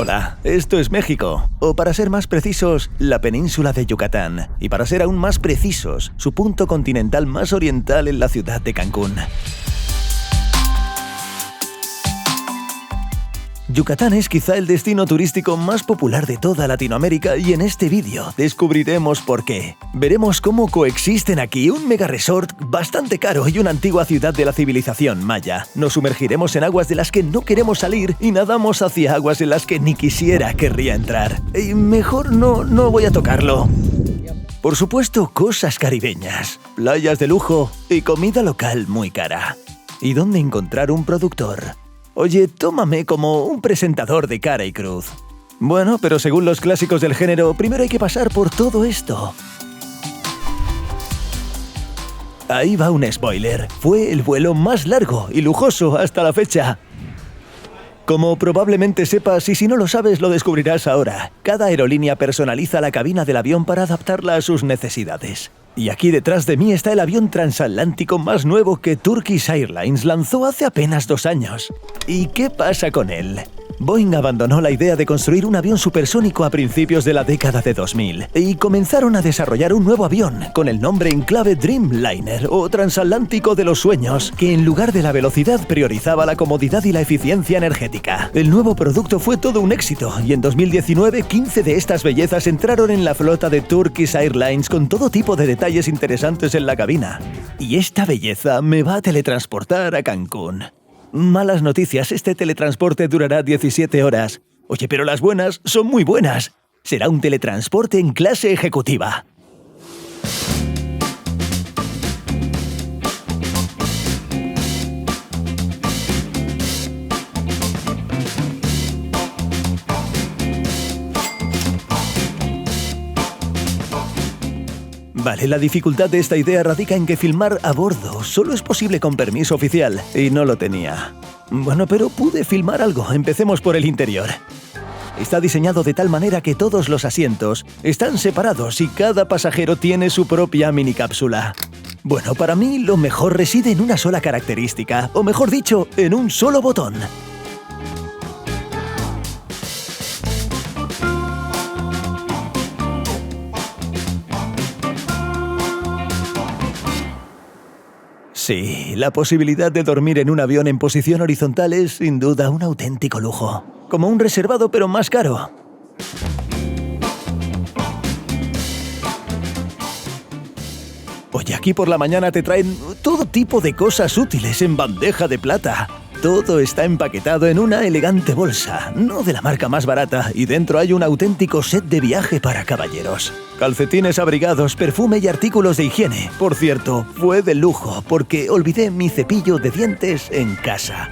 Hola, esto es México, o para ser más precisos, la península de Yucatán, y para ser aún más precisos, su punto continental más oriental en la ciudad de Cancún. Yucatán es quizá el destino turístico más popular de toda Latinoamérica y en este vídeo descubriremos por qué. Veremos cómo coexisten aquí un mega resort bastante caro y una antigua ciudad de la civilización maya. Nos sumergiremos en aguas de las que no queremos salir y nadamos hacia aguas en las que ni querría entrar. Y mejor no voy a tocarlo. Por supuesto, cosas caribeñas, playas de lujo y comida local muy cara. ¿Y dónde encontrar un productor? Oye, tómame como un presentador de cara y cruz. Bueno, pero según los clásicos del género, primero hay que pasar por todo esto. Ahí va un spoiler. Fue el vuelo más largo y lujoso hasta la fecha. Como probablemente sepas, y si no lo sabes lo descubrirás ahora, cada aerolínea personaliza la cabina del avión para adaptarla a sus necesidades. Y aquí detrás de mí está el avión transatlántico más nuevo que Turkish Airlines lanzó hace apenas 2 años. ¿Y qué pasa con él? Boeing abandonó la idea de construir un avión supersónico a principios de la década de 2000 y comenzaron a desarrollar un nuevo avión con el nombre en clave Dreamliner o transatlántico de los sueños, que en lugar de la velocidad priorizaba la comodidad y la eficiencia energética. El nuevo producto fue todo un éxito y en 2019 15 de estas bellezas entraron en la flota de Turkish Airlines con todo tipo de detalles interesantes en la cabina. Y esta belleza me va a teletransportar a Cancún. Malas noticias, este teletransporte durará 17 horas. Oye, pero las buenas son muy buenas. Será un teletransporte en clase ejecutiva. Vale, la dificultad de esta idea radica en que filmar a bordo solo es posible con permiso oficial, y no lo tenía. Bueno, pero pude filmar algo. Empecemos por el interior. Está diseñado de tal manera que todos los asientos están separados y cada pasajero tiene su propia minicápsula. Bueno, para mí lo mejor reside en una sola característica, o mejor dicho, en un solo botón. Sí, la posibilidad de dormir en un avión en posición horizontal es, sin duda, un auténtico lujo. Como un reservado, pero más caro. Oye, aquí por la mañana te traen todo tipo de cosas útiles en bandeja de plata. Todo está empaquetado en una elegante bolsa, no de la marca más barata, y dentro hay un auténtico set de viaje para caballeros. Calcetines abrigados, perfume y artículos de higiene. Por cierto, fue de lujo porque olvidé mi cepillo de dientes en casa.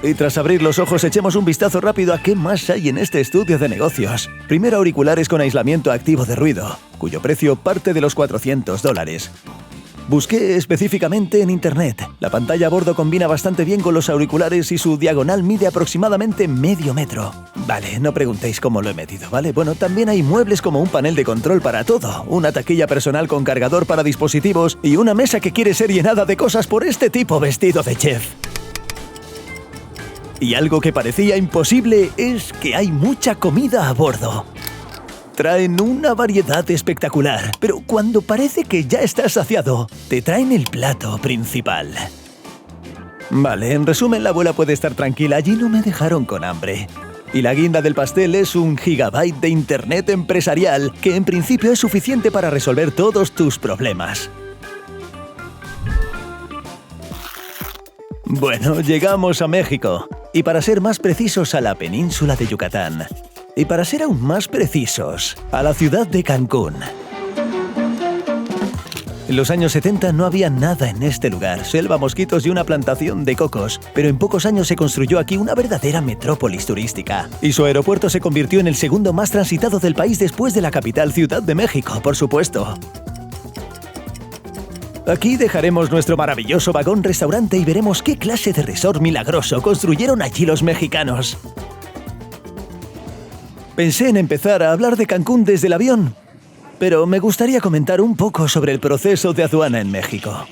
Y tras abrir los ojos, echemos un vistazo rápido a qué más hay en este estudio de negocios. Primero, auriculares con aislamiento activo de ruido, cuyo precio parte de los $400. Busqué específicamente en internet. La pantalla a bordo combina bastante bien con los auriculares y su diagonal mide aproximadamente medio metro. Vale, no preguntéis cómo lo he metido, ¿vale? Bueno, también hay muebles como un panel de control para todo, una taquilla personal con cargador para dispositivos y una mesa que quiere ser llenada de cosas por este tipo vestido de chef. Y algo que parecía imposible es que hay mucha comida a bordo. Traen una variedad espectacular, pero cuando parece que ya estás saciado, te traen el plato principal. Vale, en resumen, la abuela puede estar tranquila, allí no me dejaron con hambre. Y la guinda del pastel es 1 gigabyte de internet empresarial, que en principio es suficiente para resolver todos tus problemas. Bueno, llegamos a México, y para ser más precisos a la península de Yucatán. Y para ser aún más precisos, a la ciudad de Cancún. En los años 70 no había nada en este lugar, selva, mosquitos y una plantación de cocos, pero en pocos años se construyó aquí una verdadera metrópolis turística. Y su aeropuerto se convirtió en el segundo más transitado del país después de la capital Ciudad de México, por supuesto. Aquí dejaremos nuestro maravilloso vagón-restaurante y veremos qué clase de resort milagroso construyeron allí los mexicanos. Pensé en empezar a hablar de Cancún desde el avión, pero me gustaría comentar un poco sobre el proceso de aduana en México.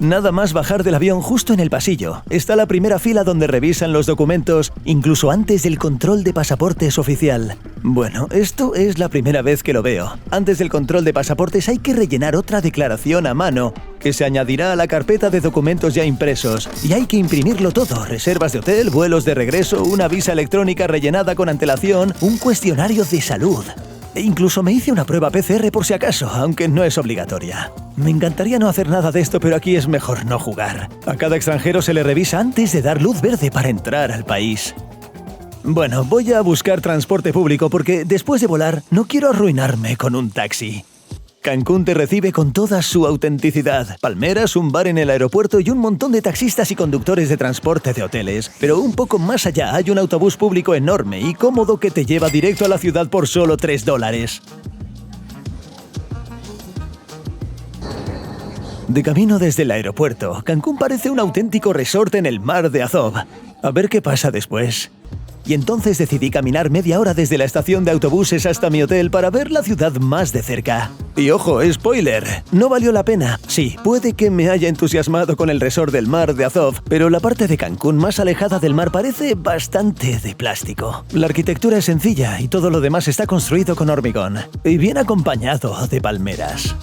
Nada más bajar del avión, justo en el pasillo está la primera fila donde revisan los documentos, incluso antes del control de pasaportes oficial. Bueno, esto es la primera vez que lo veo. Antes del control de pasaportes hay que rellenar otra declaración a mano, que se añadirá a la carpeta de documentos ya impresos. Y hay que imprimirlo todo: reservas de hotel, vuelos de regreso, una visa electrónica rellenada con antelación, un cuestionario de salud. E incluso me hice una prueba PCR por si acaso, aunque no es obligatoria. Me encantaría no hacer nada de esto, pero aquí es mejor no jugar. A cada extranjero se le revisa antes de dar luz verde para entrar al país. Bueno, voy a buscar transporte público porque después de volar no quiero arruinarme con un taxi. Cancún te recibe con toda su autenticidad. Palmeras, un bar en el aeropuerto y un montón de taxistas y conductores de transporte de hoteles. Pero un poco más allá hay un autobús público enorme y cómodo que te lleva directo a la ciudad por solo $3. De camino desde el aeropuerto, Cancún parece un auténtico resort en el mar de Azov. A ver qué pasa después. Y entonces decidí caminar media hora desde la estación de autobuses hasta mi hotel para ver la ciudad más de cerca. Y ojo, spoiler, no valió la pena. Sí, puede que me haya entusiasmado con el resort del mar de Azov, pero la parte de Cancún más alejada del mar parece bastante de plástico. La arquitectura es sencilla y todo lo demás está construido con hormigón, y bien acompañado de palmeras.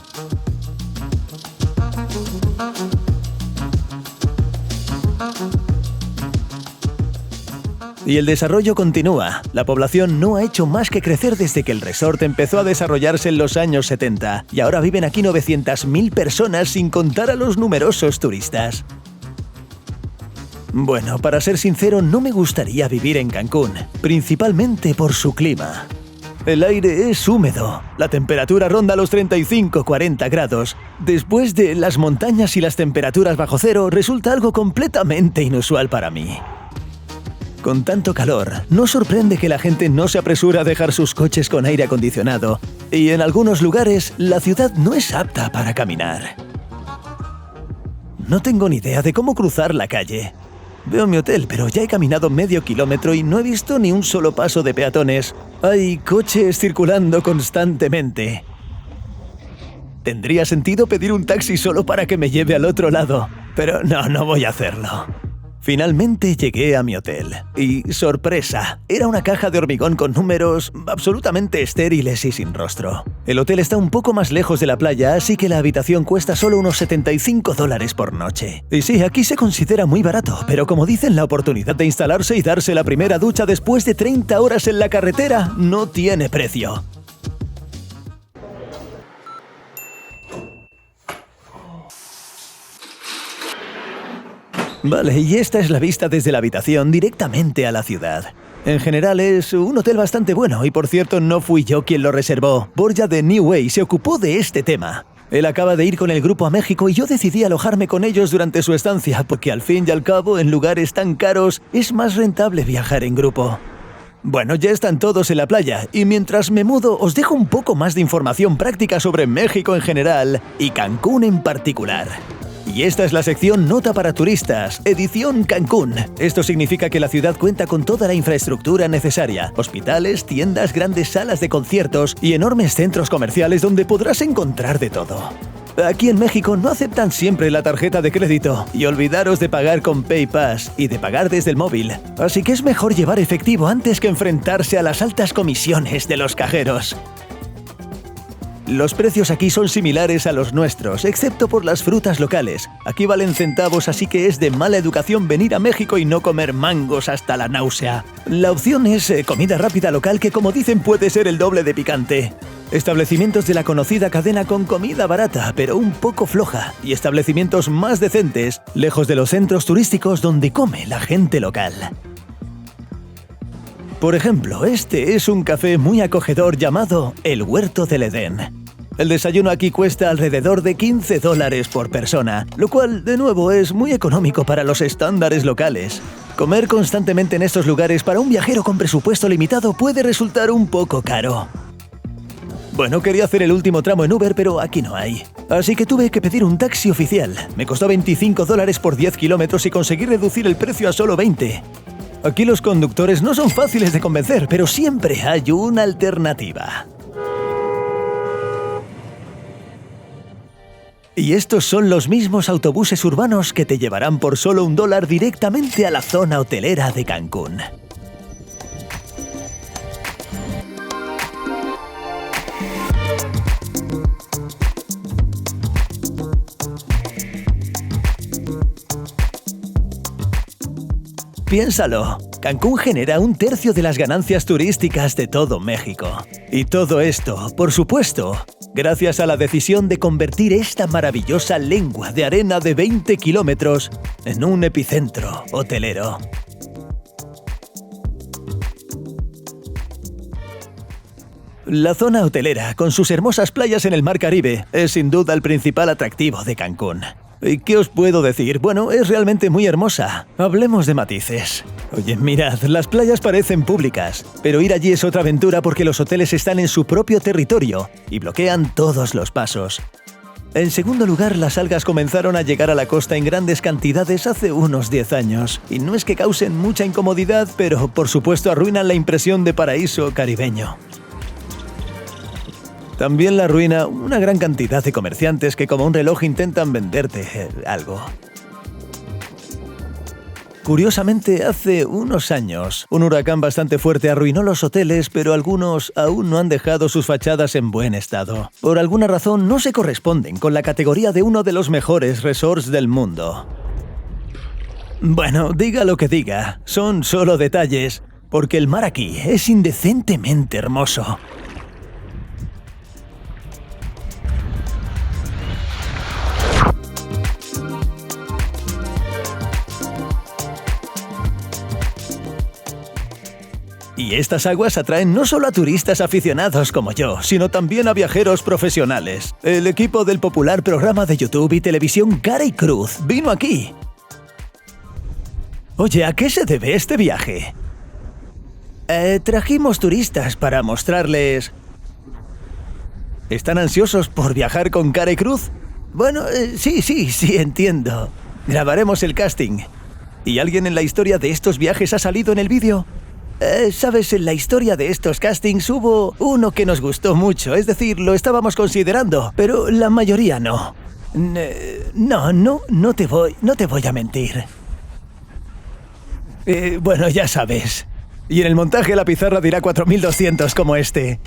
Y el desarrollo continúa. La población no ha hecho más que crecer desde que el resort empezó a desarrollarse en los años 70, y ahora viven aquí 900.000 personas sin contar a los numerosos turistas. Bueno, para ser sincero, no me gustaría vivir en Cancún, principalmente por su clima. El aire es húmedo, la temperatura ronda los 35-40 grados. Después de las montañas y las temperaturas bajo cero, resulta algo completamente inusual para mí. Con tanto calor, no sorprende que la gente no se apresura a dejar sus coches con aire acondicionado, y en algunos lugares la ciudad no es apta para caminar. No tengo ni idea de cómo cruzar la calle. Veo mi hotel, pero ya he caminado medio kilómetro y no he visto ni un solo paso de peatones. Hay coches circulando constantemente. Tendría sentido pedir un taxi solo para que me lleve al otro lado, pero no voy a hacerlo. Finalmente llegué a mi hotel. Y ¡sorpresa! Era una caja de hormigón con números absolutamente estériles y sin rostro. El hotel está un poco más lejos de la playa, así que la habitación cuesta solo unos $75 por noche. Y sí, aquí se considera muy barato, pero como dicen, la oportunidad de instalarse y darse la primera ducha después de 30 horas en la carretera no tiene precio. Vale, y esta es la vista desde la habitación directamente a la ciudad. En general es un hotel bastante bueno y, por cierto, no fui yo quien lo reservó. Borja de New Way se ocupó de este tema. Él acaba de ir con el grupo a México y yo decidí alojarme con ellos durante su estancia porque al fin y al cabo, en lugares tan caros, es más rentable viajar en grupo. Bueno, ya están todos en la playa y mientras me mudo os dejo un poco más de información práctica sobre México en general y Cancún en particular. Y esta es la sección Nota para Turistas, edición Cancún. Esto significa que la ciudad cuenta con toda la infraestructura necesaria: hospitales, tiendas, grandes salas de conciertos y enormes centros comerciales donde podrás encontrar de todo. Aquí en México no aceptan siempre la tarjeta de crédito y olvidaros de pagar con PayPass y de pagar desde el móvil. Así que es mejor llevar efectivo antes que enfrentarse a las altas comisiones de los cajeros. Los precios aquí son similares a los nuestros, excepto por las frutas locales. Aquí valen centavos, así que es de mala educación venir a México y no comer mangos hasta la náusea. La opción es comida rápida local que, como dicen, puede ser el doble de picante. Establecimientos de la conocida cadena con comida barata, pero un poco floja. Y establecimientos más decentes, lejos de los centros turísticos donde come la gente local. Por ejemplo, este es un café muy acogedor llamado El Huerto del Edén. El desayuno aquí cuesta alrededor de $15 por persona, lo cual, de nuevo, es muy económico para los estándares locales. Comer constantemente en estos lugares para un viajero con presupuesto limitado puede resultar un poco caro. Bueno, quería hacer el último tramo en Uber, pero aquí no hay. Así que tuve que pedir un taxi oficial. Me costó $25 por 10 kilómetros y conseguí reducir el precio a solo 20. Aquí los conductores no son fáciles de convencer, pero siempre hay una alternativa. Y estos son los mismos autobuses urbanos que te llevarán por solo $1 directamente a la zona hotelera de Cancún. Piénsalo, Cancún genera 1/3 de las ganancias turísticas de todo México. Y todo esto, por supuesto, gracias a la decisión de convertir esta maravillosa lengua de arena de 20 kilómetros en un epicentro hotelero. La zona hotelera, con sus hermosas playas en el Mar Caribe, es sin duda el principal atractivo de Cancún. ¿Y qué os puedo decir? Bueno, es realmente muy hermosa. Hablemos de matices. Oye, mirad, las playas parecen públicas, pero ir allí es otra aventura porque los hoteles están en su propio territorio y bloquean todos los pasos. En segundo lugar, las algas comenzaron a llegar a la costa en grandes cantidades hace unos 10 años. Y no es que causen mucha incomodidad, pero por supuesto arruinan la impresión de paraíso caribeño. También la arruina una gran cantidad de comerciantes que como un reloj intentan venderte algo. Curiosamente, hace unos años, un huracán bastante fuerte arruinó los hoteles, pero algunos aún no han dejado sus fachadas en buen estado. Por alguna razón no se corresponden con la categoría de uno de los mejores resorts del mundo. Bueno, diga lo que diga, son solo detalles, porque el mar aquí es indecentemente hermoso. Y estas aguas atraen no solo a turistas aficionados como yo, sino también a viajeros profesionales. El equipo del popular programa de YouTube y televisión Cara y Cruz vino aquí. Oye, ¿a qué se debe este viaje? Trajimos turistas para mostrarles... ¿Están ansiosos por viajar con Cara y Cruz? Bueno, sí, entiendo. Grabaremos el casting. ¿Y alguien en la historia de estos viajes ha salido en el vídeo? Sabes, en la historia de estos castings hubo uno que nos gustó mucho, es decir, lo estábamos considerando, pero la mayoría no. No te voy a mentir. Bueno, ya sabes. Y en el montaje la pizarra dirá 4200 como este.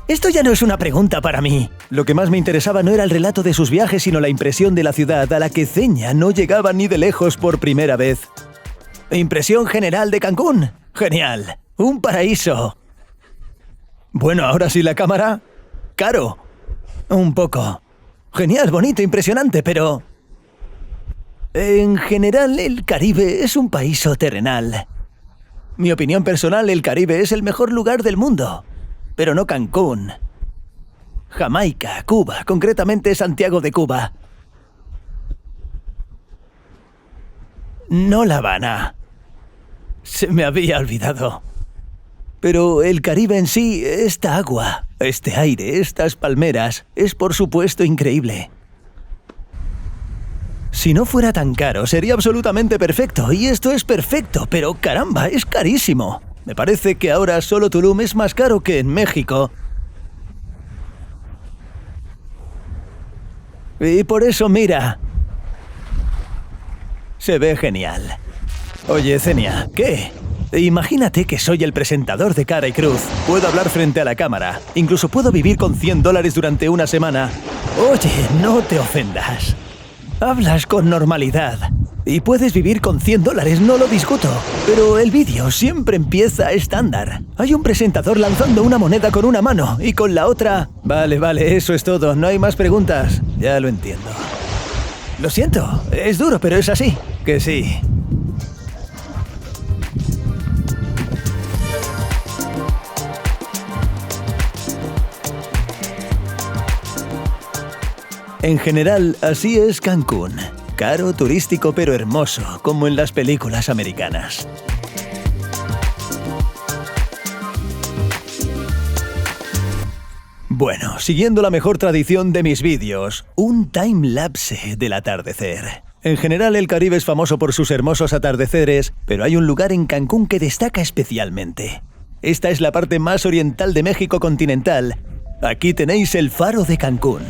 Esto ya no es una pregunta para mí. Lo que más me interesaba no era el relato de sus viajes, sino la impresión de la ciudad a la que Zeña no llegaba ni de lejos por primera vez. ¿Impresión general de Cancún? Genial. Un paraíso. Bueno, ahora sí la cámara. Caro. Un poco. Genial, bonito, impresionante, pero... En general, el Caribe es un paraíso terrenal. Mi opinión personal, el Caribe es el mejor lugar del mundo. Pero no Cancún. Jamaica, Cuba, concretamente Santiago de Cuba. No La Habana. Se me había olvidado. Pero el Caribe en sí, esta agua, este aire, estas palmeras, es por supuesto increíble. Si no fuera tan caro, sería absolutamente perfecto, y esto es perfecto, pero caramba, es carísimo. Me parece que ahora solo Tulum es más caro que en México. Y por eso, mira, se ve genial. Oye, Zeña, ¿qué? Imagínate que soy el presentador de Cara y Cruz. Puedo hablar frente a la cámara. Incluso puedo vivir con $100 durante una semana. Oye, no te ofendas. Hablas con normalidad. Y puedes vivir con $100, no lo discuto. Pero el vídeo siempre empieza estándar. Hay un presentador lanzando una moneda con una mano y con la otra... Vale, eso es todo. No hay más preguntas. Ya lo entiendo. Lo siento, es duro, pero es así. Que sí. En general, así es Cancún. Caro, turístico, pero hermoso, como en las películas americanas. Bueno, siguiendo la mejor tradición de mis vídeos, un time-lapse del atardecer. En general, el Caribe es famoso por sus hermosos atardeceres, pero hay un lugar en Cancún que destaca especialmente. Esta es la parte más oriental de México continental. Aquí tenéis el Faro de Cancún.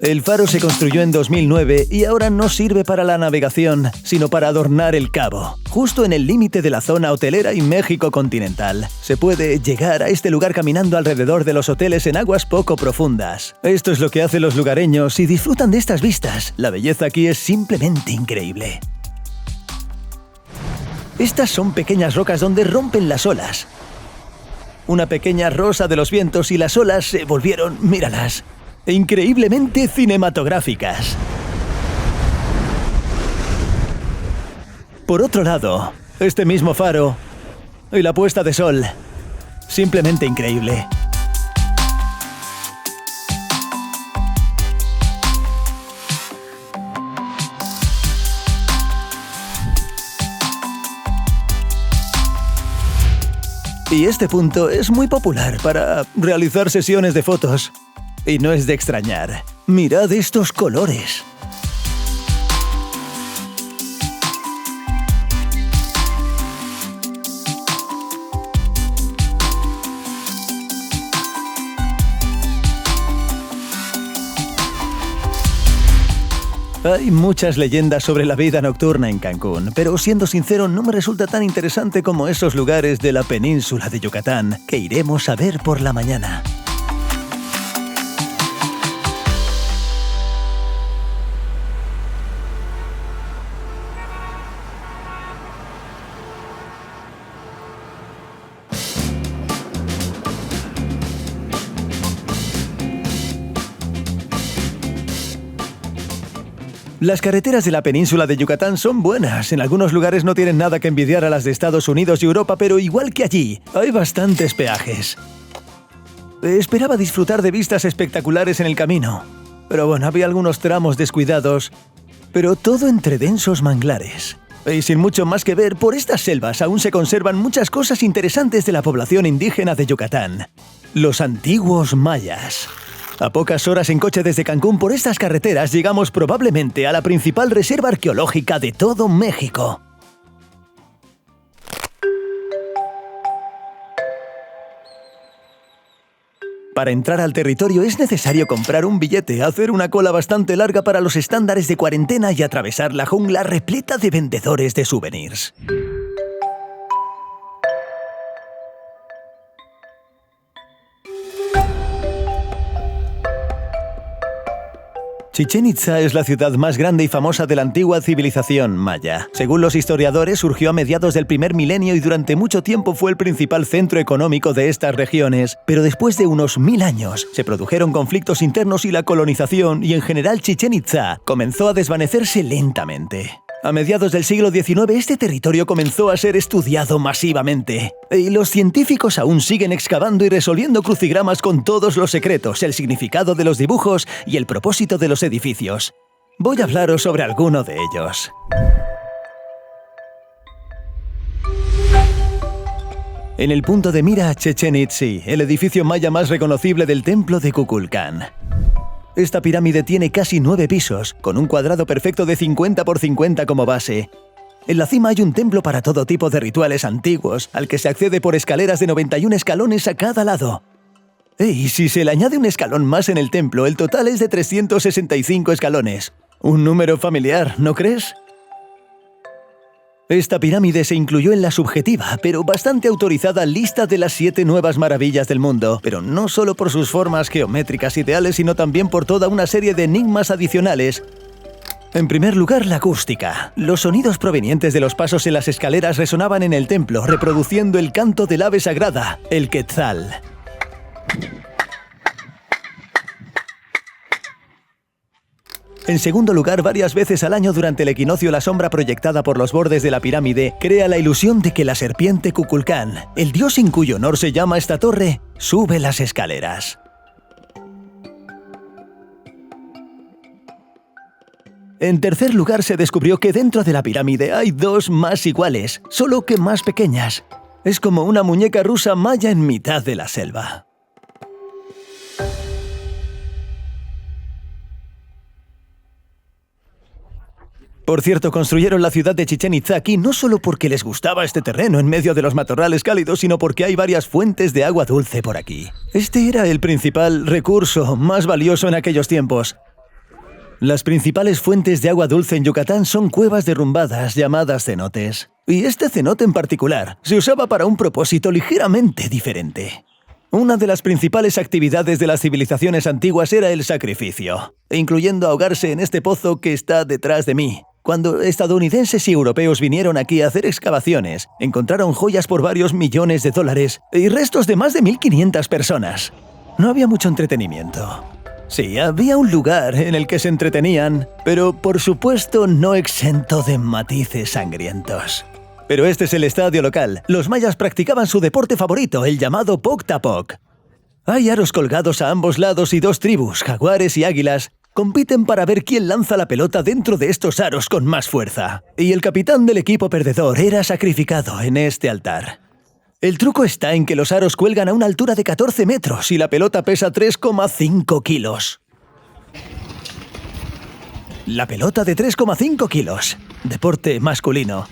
El faro se construyó en 2009 y ahora no sirve para la navegación, sino para adornar el cabo. Justo en el límite de la zona hotelera y México continental. Se puede llegar a este lugar caminando alrededor de los hoteles en aguas poco profundas. Esto es lo que hacen los lugareños y disfrutan de estas vistas. La belleza aquí es simplemente increíble. Estas son pequeñas rocas donde rompen las olas. Una pequeña rosa de los vientos y las olas se volvieron, míralas, increíblemente cinematográficas. Por otro lado, este mismo faro y la puesta de sol, simplemente increíble. Y este punto es muy popular para realizar sesiones de fotos. Y no es de extrañar. Mirad estos colores. Hay muchas leyendas sobre la vida nocturna en Cancún, pero siendo sincero no me resulta tan interesante como esos lugares de la península de Yucatán que iremos a ver por la mañana. Las carreteras de la península de Yucatán son buenas. En algunos lugares no tienen nada que envidiar a las de Estados Unidos y Europa, pero igual que allí, hay bastantes peajes. Esperaba disfrutar de vistas espectaculares en el camino. Pero bueno, había algunos tramos descuidados, pero todo entre densos manglares. Y sin mucho más que ver, por estas selvas aún se conservan muchas cosas interesantes de la población indígena de Yucatán. Los antiguos mayas. A pocas horas en coche desde Cancún por estas carreteras llegamos probablemente a la principal reserva arqueológica de todo México. Para entrar al territorio es necesario comprar un billete, hacer una cola bastante larga para los estándares de cuarentena y atravesar la jungla repleta de vendedores de souvenirs. Chichén Itzá es la ciudad más grande y famosa de la antigua civilización maya. Según los historiadores, surgió a mediados del primer milenio y durante mucho tiempo fue el principal centro económico de estas regiones. Pero después de unos 1000 años, se produjeron conflictos internos y la colonización, y en general Chichén Itzá comenzó a desvanecerse lentamente. A mediados del siglo XIX, este territorio comenzó a ser estudiado masivamente. Y los científicos aún siguen excavando y resolviendo crucigramas con todos los secretos, el significado de los dibujos y el propósito de los edificios. Voy a hablaros sobre alguno de ellos. En el punto de mira, Chichén Itzá, el edificio maya más reconocible del templo de Kukulcán. Esta pirámide tiene casi 9 pisos, con un cuadrado perfecto de 50 por 50 como base. En la cima hay un templo para todo tipo de rituales antiguos, al que se accede por escaleras de 91 escalones a cada lado. Y si se le añade un escalón más en el templo, el total es de 365 escalones. Un número familiar, ¿no crees? Esta pirámide se incluyó en la subjetiva, pero bastante autorizada lista de las 7 nuevas maravillas del mundo, pero no solo por sus formas geométricas ideales, sino también por toda una serie de enigmas adicionales. En primer lugar, la acústica. Los sonidos provenientes de los pasos en las escaleras resonaban en el templo, reproduciendo el canto del ave sagrada, el quetzal. En segundo lugar, varias veces al año durante el equinoccio, la sombra proyectada por los bordes de la pirámide crea la ilusión de que la serpiente Kukulcán, el dios en cuyo honor se llama esta torre, sube las escaleras. En tercer lugar, se descubrió que dentro de la pirámide hay 2 más iguales, solo que más pequeñas. Es como una muñeca rusa maya en mitad de la selva. Por cierto, construyeron la ciudad de Chichén Itzá aquí no solo porque les gustaba este terreno en medio de los matorrales cálidos, sino porque hay varias fuentes de agua dulce por aquí. Este era el principal recurso más valioso en aquellos tiempos. Las principales fuentes de agua dulce en Yucatán son cuevas derrumbadas llamadas cenotes. Y este cenote en particular se usaba para un propósito ligeramente diferente. Una de las principales actividades de las civilizaciones antiguas era el sacrificio, incluyendo ahogarse en este pozo que está detrás de mí. Cuando estadounidenses y europeos vinieron aquí a hacer excavaciones, encontraron joyas por varios millones de dólares y restos de más de 1.500 personas. No había mucho entretenimiento. Sí, había un lugar en el que se entretenían, pero por supuesto no exento de matices sangrientos. Pero este es el estadio local. Los mayas practicaban su deporte favorito, el llamado Poc-Tapoc. Hay aros colgados a ambos lados y dos tribus, jaguares y águilas, compiten para ver quién lanza la pelota dentro de estos aros con más fuerza. Y el capitán del equipo perdedor era sacrificado en este altar. El truco está en que los aros cuelgan a una altura de 14 metros y la pelota pesa 3,5 kilos. La pelota de 3,5 kilos. Deporte masculino.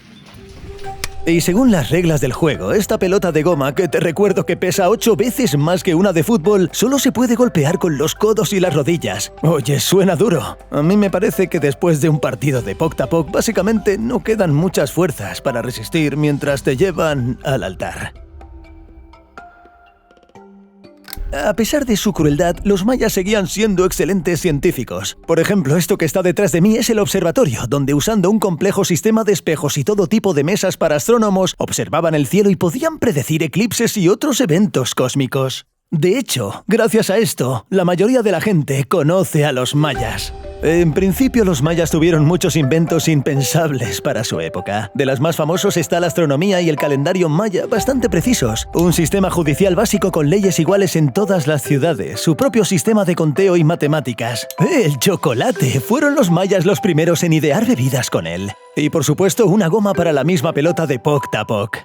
Y según las reglas del juego, esta pelota de goma, que te recuerdo que pesa 8 veces más que una de fútbol, solo se puede golpear con los codos y las rodillas. Oye, suena duro. A mí me parece que después de un partido de Poc-Tapoc, básicamente no quedan muchas fuerzas para resistir mientras te llevan al altar. A pesar de su crueldad, los mayas seguían siendo excelentes científicos. Por ejemplo, esto que está detrás de mí es el observatorio, donde usando un complejo sistema de espejos y todo tipo de mesas para astrónomos, observaban el cielo y podían predecir eclipses y otros eventos cósmicos. De hecho, gracias a esto, la mayoría de la gente conoce a los mayas. En principio, los mayas tuvieron muchos inventos impensables para su época. De las más famosos está la astronomía y el calendario maya, bastante precisos. Un sistema judicial básico con leyes iguales en todas las ciudades. Su propio sistema de conteo y matemáticas. El chocolate. Fueron los mayas los primeros en idear bebidas con él. Y por supuesto, una goma para la misma pelota de Poc-Tapoc.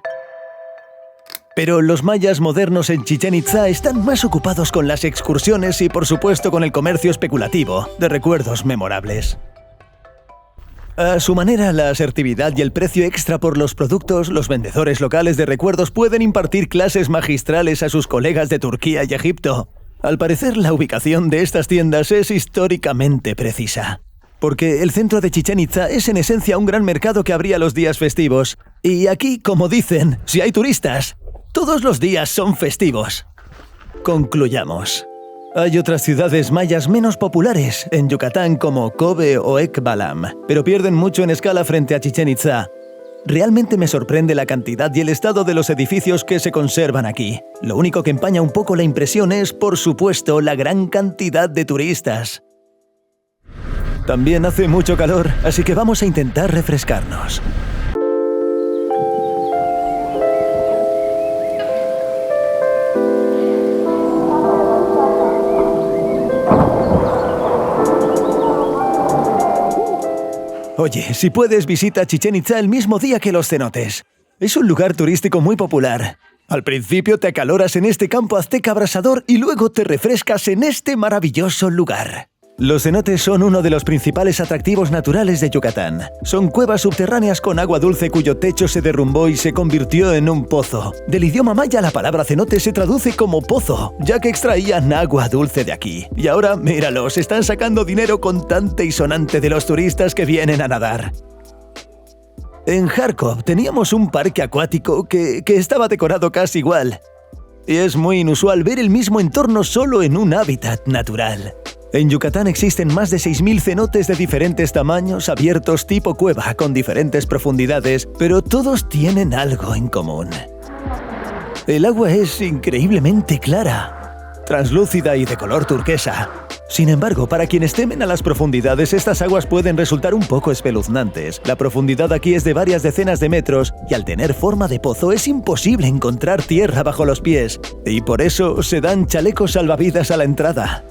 Pero los mayas modernos en Chichén Itzá están más ocupados con las excursiones y por supuesto con el comercio especulativo de recuerdos memorables. A su manera, la asertividad y el precio extra por los productos, los vendedores locales de recuerdos pueden impartir clases magistrales a sus colegas de Turquía y Egipto. Al parecer, la ubicación de estas tiendas es históricamente precisa. Porque el centro de Chichén Itzá es en esencia un gran mercado que abría los días festivos. Y aquí, como dicen, si hay turistas, todos los días son festivos. Concluyamos. Hay otras ciudades mayas menos populares en Yucatán como Kobe o Ekbalam, pero pierden mucho en escala frente a Chichén Itzá. Realmente me sorprende la cantidad y el estado de los edificios que se conservan aquí. Lo único que empaña un poco la impresión es, por supuesto, la gran cantidad de turistas. También hace mucho calor, así que vamos a intentar refrescarnos. Oye, si puedes, visita Chichén Itzá el mismo día que los cenotes. Es un lugar turístico muy popular. Al principio te acaloras en este campo azteca abrasador y luego te refrescas en este maravilloso lugar. Los cenotes son uno de los principales atractivos naturales de Yucatán. Son cuevas subterráneas con agua dulce cuyo techo se derrumbó y se convirtió en un pozo. Del idioma maya la palabra cenote se traduce como pozo, ya que extraían agua dulce de aquí. Y ahora, míralos, están sacando dinero contante y sonante de los turistas que vienen a nadar. En Kharkov teníamos un parque acuático que estaba decorado casi igual. Y es muy inusual ver el mismo entorno solo en un hábitat natural. En Yucatán existen más de 6.000 cenotes de diferentes tamaños, abiertos tipo cueva, con diferentes profundidades, pero todos tienen algo en común. El agua es increíblemente clara, translúcida y de color turquesa. Sin embargo, para quienes temen a las profundidades, estas aguas pueden resultar un poco espeluznantes. La profundidad aquí es de varias decenas de metros y al tener forma de pozo es imposible encontrar tierra bajo los pies. Y por eso se dan chalecos salvavidas a la entrada.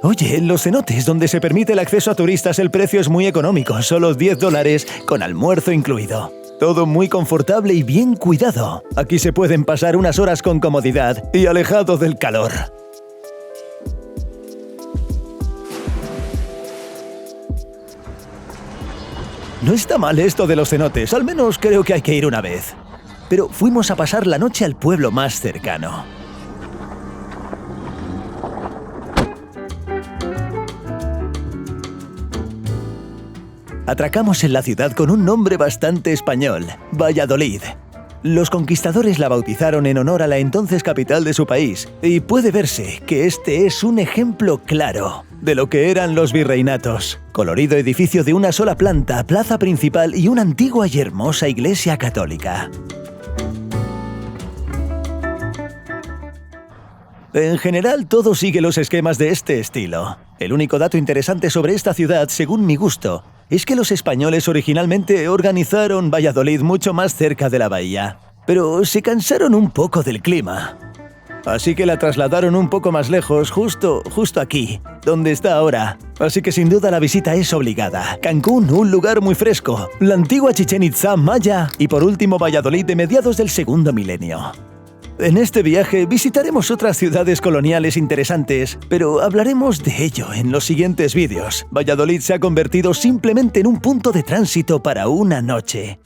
Oye, en los cenotes donde se permite el acceso a turistas el precio es muy económico, solo $10 con almuerzo incluido. Todo muy confortable y bien cuidado. Aquí se pueden pasar unas horas con comodidad y alejado del calor. No está mal esto de los cenotes, al menos creo que hay que ir una vez. Pero fuimos a pasar la noche al pueblo más cercano. Atracamos en la ciudad con un nombre bastante español, Valladolid. Los conquistadores la bautizaron en honor a la entonces capital de su país, y puede verse que este es un ejemplo claro de lo que eran los virreinatos. Colorido edificio de una sola planta, plaza principal y una antigua y hermosa iglesia católica. En general, todo sigue los esquemas de este estilo. El único dato interesante sobre esta ciudad, según mi gusto, es que los españoles originalmente organizaron Valladolid mucho más cerca de la bahía, pero se cansaron un poco del clima. Así que la trasladaron un poco más lejos, justo aquí, donde está ahora. Así que sin duda la visita es obligada. Cancún, un lugar muy fresco, la antigua Chichén Itzá maya y por último Valladolid de mediados del segundo milenio. En este viaje visitaremos otras ciudades coloniales interesantes, pero hablaremos de ello en los siguientes vídeos. Valladolid se ha convertido simplemente en un punto de tránsito para una noche.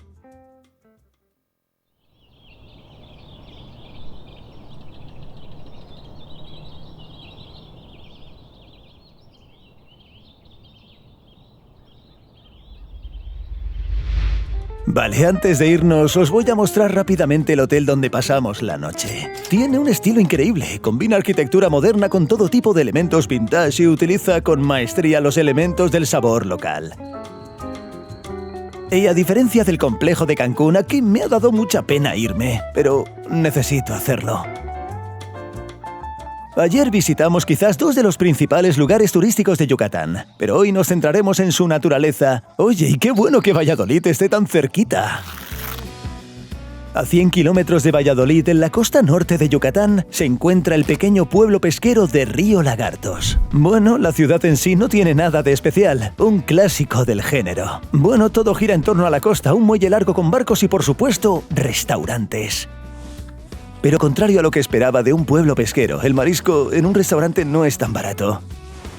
Vale, antes de irnos, os voy a mostrar rápidamente el hotel donde pasamos la noche. Tiene un estilo increíble, combina arquitectura moderna con todo tipo de elementos vintage y utiliza con maestría los elementos del sabor local. Y a diferencia del complejo de Cancún, aquí me ha dado mucha pena irme, pero necesito hacerlo. Ayer visitamos quizás dos de los principales lugares turísticos de Yucatán, pero hoy nos centraremos en su naturaleza. Oye, y qué bueno que Valladolid esté tan cerquita. A 100 kilómetros de Valladolid, en la costa norte de Yucatán, se encuentra el pequeño pueblo pesquero de Río Lagartos. Bueno, la ciudad en sí no tiene nada de especial, un clásico del género. Bueno, todo gira en torno a la costa, un muelle largo con barcos y, por supuesto, restaurantes. Pero contrario a lo que esperaba de un pueblo pesquero, el marisco en un restaurante no es tan barato.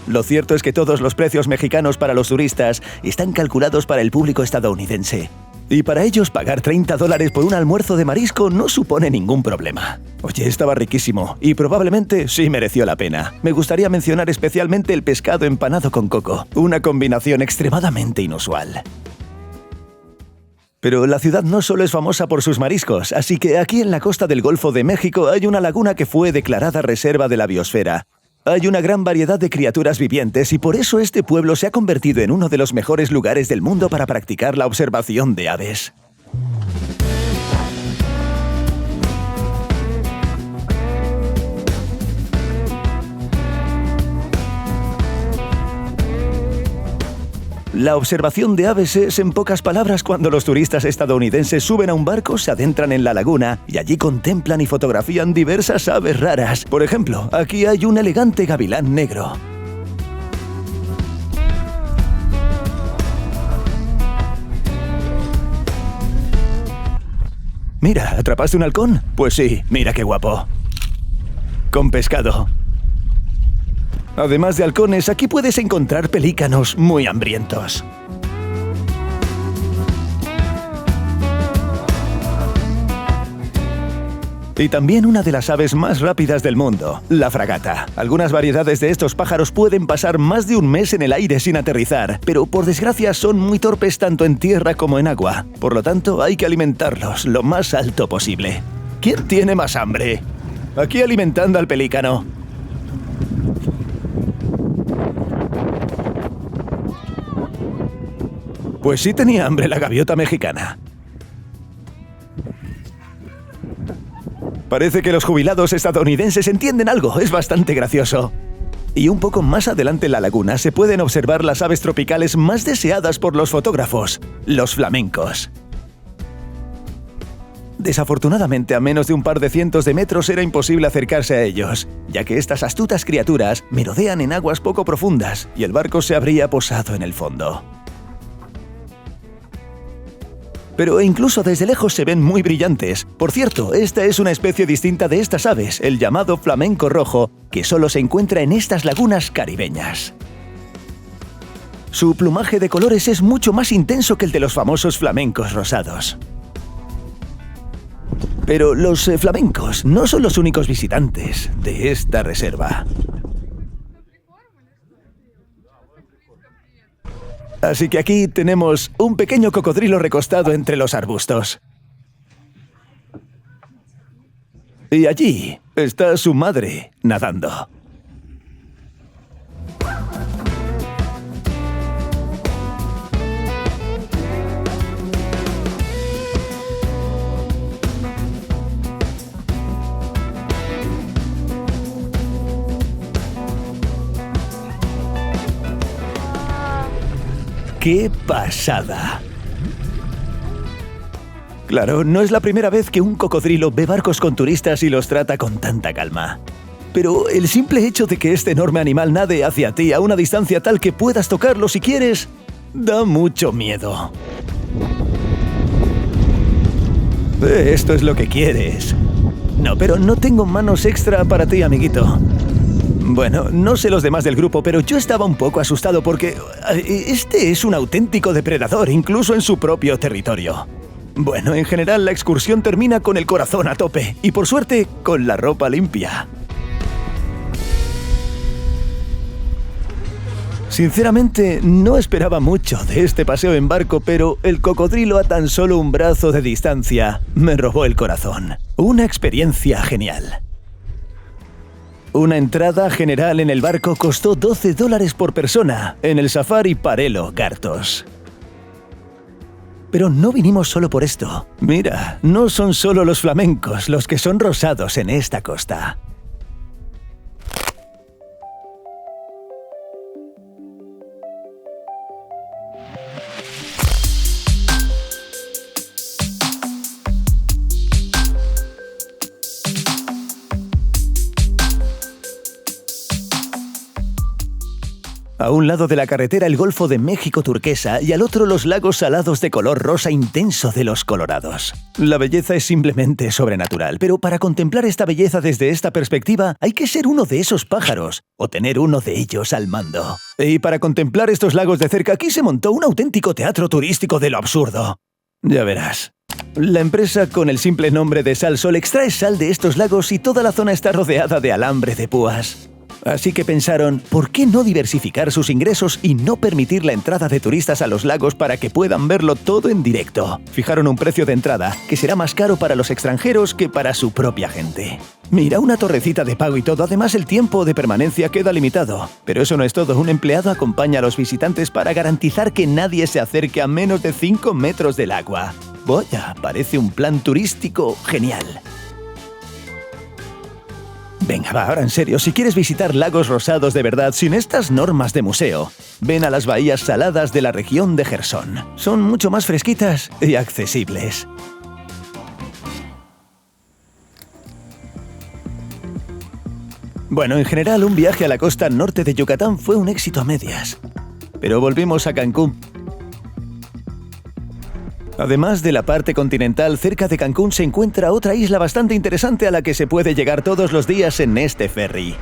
Lo cierto es que todos los precios mexicanos para los turistas están calculados para el público estadounidense. Y para ellos pagar $30 por un almuerzo de marisco no supone ningún problema. Oye, estaba riquísimo y probablemente sí mereció la pena. Me gustaría mencionar especialmente el pescado empanado con coco, una combinación extremadamente inusual. Pero la ciudad no solo es famosa por sus mariscos, así que aquí en la costa del Golfo de México hay una laguna que fue declarada Reserva de la Biosfera. Hay una gran variedad de criaturas vivientes y por eso este pueblo se ha convertido en uno de los mejores lugares del mundo para practicar la observación de aves. La observación de aves es, en pocas palabras, cuando los turistas estadounidenses suben a un barco, se adentran en la laguna y allí contemplan y fotografían diversas aves raras. Por ejemplo, aquí hay un elegante gavilán negro. Mira, ¿atrapaste un halcón? Pues sí, mira qué guapo. Con pescado. Además de halcones, aquí puedes encontrar pelícanos muy hambrientos. Y también una de las aves más rápidas del mundo, la fragata. Algunas variedades de estos pájaros pueden pasar más de un mes en el aire sin aterrizar, pero por desgracia son muy torpes tanto en tierra como en agua. Por lo tanto, hay que alimentarlos lo más alto posible. ¿Quién tiene más hambre? Aquí alimentando al pelícano. Pues sí tenía hambre la gaviota mexicana. Parece que los jubilados estadounidenses entienden algo, es bastante gracioso. Y un poco más adelante en la laguna se pueden observar las aves tropicales más deseadas por los fotógrafos, los flamencos. Desafortunadamente, a menos de un par de cientos de metros era imposible acercarse a ellos, ya que estas astutas criaturas merodean en aguas poco profundas y el barco se habría posado en el fondo. Pero incluso desde lejos se ven muy brillantes. Por cierto, esta es una especie distinta de estas aves, el llamado flamenco rojo, que solo se encuentra en estas lagunas caribeñas. Su plumaje de colores es mucho más intenso que el de los famosos flamencos rosados. Pero los flamencos no son los únicos visitantes de esta reserva. Así que aquí tenemos un pequeño cocodrilo recostado entre los arbustos. Y allí está su madre nadando. ¡Qué pasada! Claro, no es la primera vez que un cocodrilo ve barcos con turistas y los trata con tanta calma. Pero el simple hecho de que este enorme animal nade hacia ti a una distancia tal que puedas tocarlo si quieres, da mucho miedo. Esto es lo que quieres. No, pero no tengo manos extra para ti, amiguito. Bueno, no sé los demás del grupo, pero yo estaba un poco asustado porque este es un auténtico depredador, incluso en su propio territorio. Bueno, en general la excursión termina con el corazón a tope y por suerte con la ropa limpia. Sinceramente, no esperaba mucho de este paseo en barco, pero el cocodrilo a tan solo un brazo de distancia me robó el corazón. Una experiencia genial. Una entrada general en el barco costó $12 por persona en el Safari Parello Gartos. Pero no vinimos solo por esto. Mira, no son solo los flamencos los que son rosados en esta costa. A un lado de la carretera el Golfo de México turquesa y al otro los lagos salados de color rosa intenso de los Colorados. La belleza es simplemente sobrenatural, pero para contemplar esta belleza desde esta perspectiva hay que ser uno de esos pájaros o tener uno de ellos al mando. Y para contemplar estos lagos de cerca aquí se montó un auténtico teatro turístico de lo absurdo. Ya verás. La empresa con el simple nombre de Salsol extrae sal de estos lagos y toda la zona está rodeada de alambre de púas. Así que pensaron, ¿por qué no diversificar sus ingresos y no permitir la entrada de turistas a los lagos para que puedan verlo todo en directo? Fijaron un precio de entrada que será más caro para los extranjeros que para su propia gente. Mira, una torrecita de pago y todo, además el tiempo de permanencia queda limitado. Pero eso no es todo, un empleado acompaña a los visitantes para garantizar que nadie se acerque a menos de 5 metros del agua. Vaya, parece un plan turístico genial. Venga, va, ahora en serio, si quieres visitar lagos rosados de verdad sin estas normas de museo, ven a las bahías saladas de la región de Jersón. Son mucho más fresquitas y accesibles. Bueno, en general, un viaje a la costa norte de Yucatán fue un éxito a medias. Pero volvimos a Cancún. Además de la parte continental, cerca de Cancún se encuentra otra isla bastante interesante a la que se puede llegar todos los días en este ferry.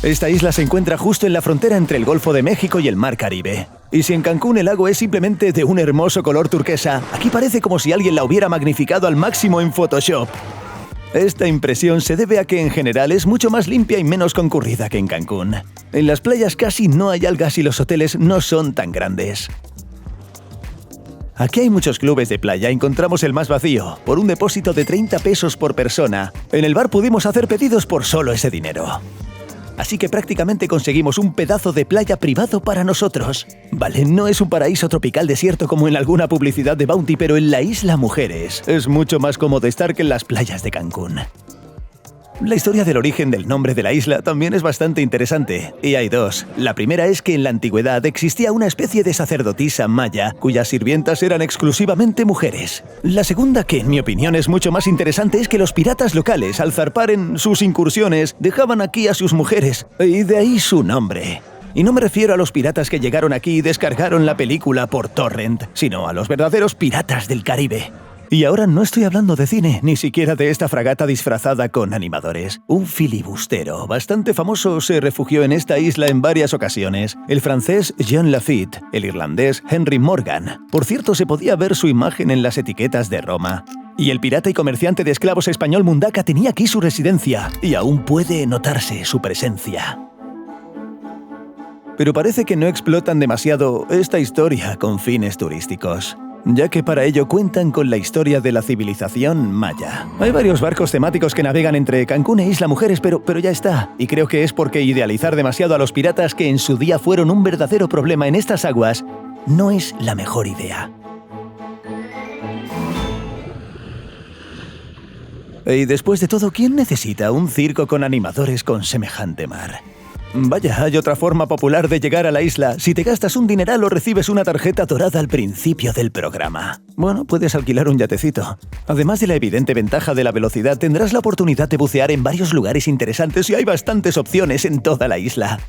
Esta isla se encuentra justo en la frontera entre el Golfo de México y el Mar Caribe. Y si en Cancún el lago es simplemente de un hermoso color turquesa, aquí parece como si alguien la hubiera magnificado al máximo en Photoshop. Esta impresión se debe a que en general es mucho más limpia y menos concurrida que en Cancún. En las playas casi no hay algas y los hoteles no son tan grandes. Aquí hay muchos clubes de playa, encontramos el más vacío, por un depósito de 30 pesos por persona. En el bar pudimos hacer pedidos por solo ese dinero. Así que prácticamente conseguimos un pedazo de playa privado para nosotros. Vale, no es un paraíso tropical desierto como en alguna publicidad de Bounty, pero en la Isla Mujeres es mucho más cómodo estar que en las playas de Cancún. La historia del origen del nombre de la isla también es bastante interesante, y hay dos. La primera es que en la antigüedad existía una especie de sacerdotisa maya, cuyas sirvientas eran exclusivamente mujeres. La segunda, que en mi opinión es mucho más interesante, es que los piratas locales, al zarpar en sus incursiones, dejaban aquí a sus mujeres, y de ahí su nombre. Y no me refiero a los piratas que llegaron aquí y descargaron la película por torrent, sino a los verdaderos piratas del Caribe. Y ahora no estoy hablando de cine, ni siquiera de esta fragata disfrazada con animadores. Un filibustero bastante famoso se refugió en esta isla en varias ocasiones. El francés Jean Lafitte, el irlandés Henry Morgan. Por cierto, se podía ver su imagen en las etiquetas de Roma. Y el pirata y comerciante de esclavos español Mundaca tenía aquí su residencia, y aún puede notarse su presencia. Pero parece que no explotan demasiado esta historia con fines turísticos, ya que para ello cuentan con la historia de la civilización maya. Hay varios barcos temáticos que navegan entre Cancún e Isla Mujeres, pero ya está. Y creo que es porque idealizar demasiado a los piratas, que en su día fueron un verdadero problema en estas aguas, no es la mejor idea. Y después de todo, ¿quién necesita un circo con animadores con semejante mar? Vaya, hay otra forma popular de llegar a la isla. Si te gastas un dineral o recibes una tarjeta dorada al principio del programa. Bueno, puedes alquilar un yatecito. Además de la evidente ventaja de la velocidad, tendrás la oportunidad de bucear en varios lugares interesantes y hay bastantes opciones en toda la isla.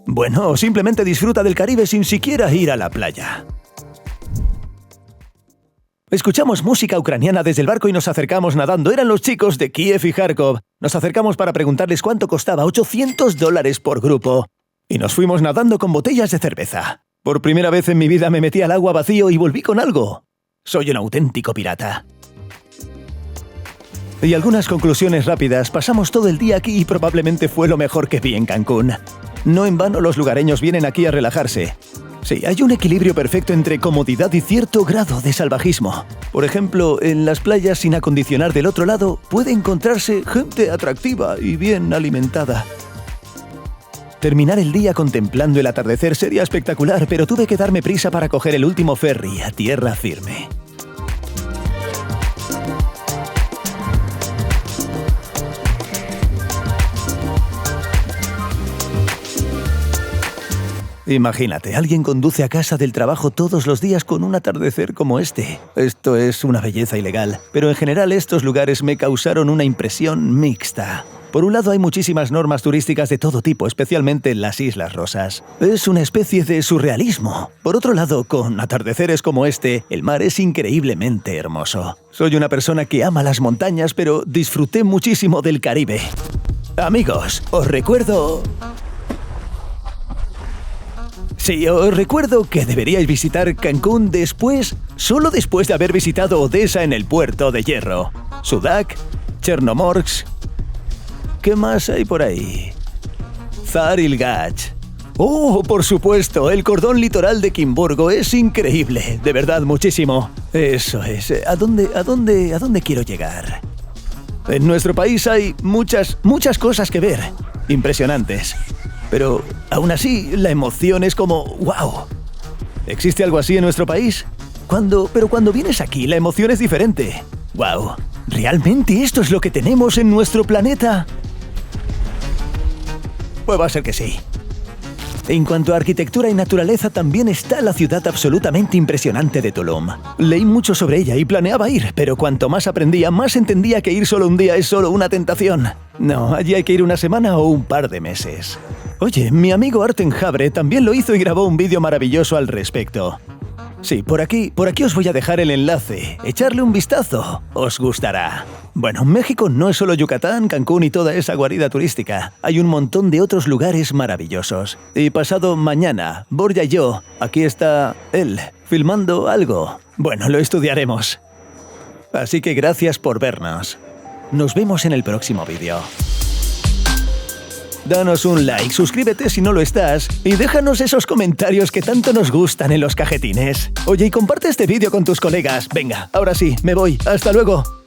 Bueno, o simplemente disfruta del Caribe sin siquiera ir a la playa. Escuchamos música ucraniana desde el barco y nos acercamos nadando. Eran los chicos de Kiev y Kharkov. Nos acercamos para preguntarles cuánto costaba, $800 por grupo. Y nos fuimos nadando con botellas de cerveza. Por primera vez en mi vida me metí al agua vacío y volví con algo. Soy un auténtico pirata. Y algunas conclusiones rápidas. Pasamos todo el día aquí y probablemente fue lo mejor que vi en Cancún. No en vano los lugareños vienen aquí a relajarse. Sí, hay un equilibrio perfecto entre comodidad y cierto grado de salvajismo. Por ejemplo, en las playas sin acondicionar del otro lado puede encontrarse gente atractiva y bien alimentada. Terminar el día contemplando el atardecer sería espectacular, pero tuve que darme prisa para coger el último ferry a tierra firme. Imagínate, alguien conduce a casa del trabajo todos los días con un atardecer como este. Esto es una belleza ilegal, pero en general estos lugares me causaron una impresión mixta. Por un lado hay muchísimas normas turísticas de todo tipo, especialmente en las Islas Rosas. Es una especie de surrealismo. Por otro lado, con atardeceres como este, el mar es increíblemente hermoso. Soy una persona que ama las montañas, pero disfruté muchísimo del Caribe. Amigos, os recuerdo que deberíais visitar Cancún solo después de haber visitado Odessa en el puerto de Hierro, Sudak, Chernomorsk. ¿Qué más hay por ahí? Zarilgach. ¡Oh, por supuesto! El cordón litoral de Kimburgo es increíble, de verdad, muchísimo. Eso es. ¿A dónde quiero llegar? En nuestro país hay muchas cosas que ver, impresionantes. Pero, aún así, la emoción es como ¡wow! ¿Existe algo así en nuestro país? Pero cuando vienes aquí, la emoción es diferente. ¡Wow! ¿Realmente esto es lo que tenemos en nuestro planeta? Pues va a ser que sí. En cuanto a arquitectura y naturaleza, también está la ciudad absolutamente impresionante de Tulum. Leí mucho sobre ella y planeaba ir, pero cuanto más aprendía, más entendía que ir solo un día es solo una tentación. No, allí hay que ir una semana o un par de meses. Oye, mi amigo Arten Jabre también lo hizo y grabó un vídeo maravilloso al respecto. Sí, por aquí os voy a dejar el enlace. Echarle un vistazo, os gustará. Bueno, México no es solo Yucatán, Cancún y toda esa guarida turística. Hay un montón de otros lugares maravillosos. Y pasado mañana, Borja y yo, aquí está él, filmando algo. Bueno, lo estudiaremos. Así que gracias por vernos. Nos vemos en el próximo vídeo. Danos un like, suscríbete si no lo estás y déjanos esos comentarios que tanto nos gustan en los cajetines. Oye, y comparte este vídeo con tus colegas. Venga, ahora sí, me voy. ¡Hasta luego!